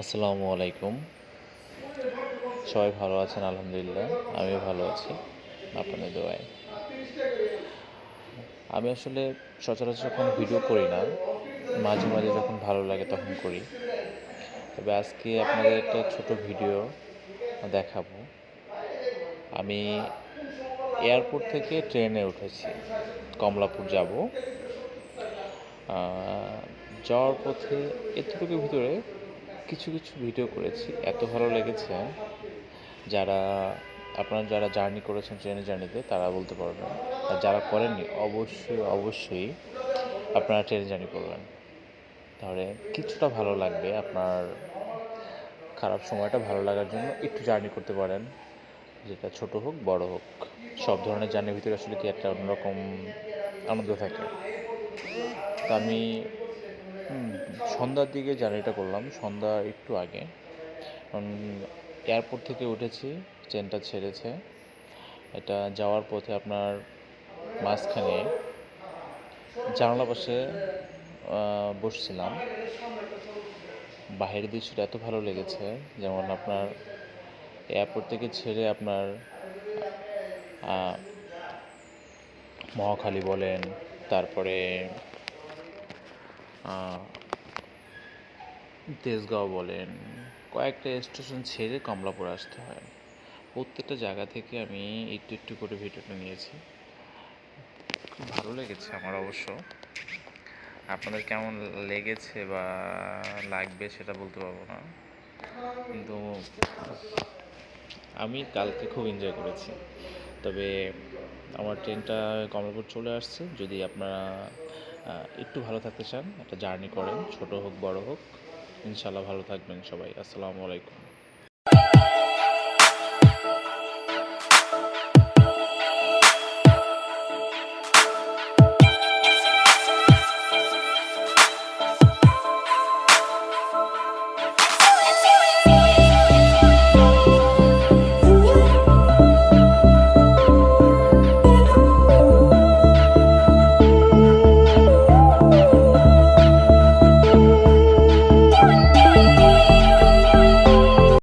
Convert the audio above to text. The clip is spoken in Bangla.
আসসালামু আলাইকুম। সবাই ভালো আছেন আলহামদুলিল্লাহ। আমিও ভালো আছি আপনাদের দোয়ায়। আমি আসলে সচরাচর কোনো ভিডিও করি না। মাঝে, মাঝে যখন ভালো লাগে তখন করি। তবে আজকে আপনাদের একটা ছোট ভিডিও দেখাবো। আমি এয়ারপোর্ট থেকে ট্রেনে উঠেছি। কমলাপুর যাবো। আ যাওয়ার পথে এতটুকুর ভিতরে কিছু, কিছু ভিডিও করেছি। এত ভালো লেগেছে যারা আপনারা যারা জার্নি করেছেন ট্রেনের জার্নিতে তারা বলতে পারবেন। আর যারা করেননি অবশ্যই, অবশ্যই আপনারা ট্রেনে জার্নি করবেন। তাহলে কিছুটা ভালো লাগবে। আপনার খারাপ সময়টা ভালো লাগার জন্য একটু জার্নি করতে পারেন। যেটা ছোট হোক, বড় হোক। সব ধরনের জার্নির ভিতরে আসলে কি একটা অন্যরকম আনন্দ থাকে। তো আমি সন্ধ্যার দিকে জার্নিটা করলাম। সন্ধ্যা একটু আগে। কারণ এয়ারপোর্ট থেকে উঠেছি, ট্রেনটা ছেড়েছে। এটা যাওয়ার পথে আপনার মাঝখানে জানালা পাশে বসছিলাম। বাহিরের দৃশ্যটা এত ভালো লেগেছে, যেমন আপনার এয়ারপোর্ট থেকে ছেড়ে আপনার মহাখালী বলেন, তারপরে তেজগাঁও বলেন, কয়েকটা স্টেশন ছেড়ে কমলাপুর আসতে হয়। প্রত্যেকটা জায়গা থেকে আমি একটু একটু করে ভিডিওটা নিয়েছি। খুব ভালো লেগেছে আমার অবশ্য। আপনাদের কেমন লেগেছে বা লাগবে সেটা বলতে পারবো না, কিন্তু আমি কালকে খুব এনজয় করেছি। তবে আমার ট্রেনটা কমলাপুর চলে আসছে। যদি আপনারা একটু ভালো থাকতে চান, একটা জার্নি করেন, ছোট হোক বড় হোক, ইনশাল্লাহ ভালো থাকবেন সবাই। আসসালামু আলাইকুম।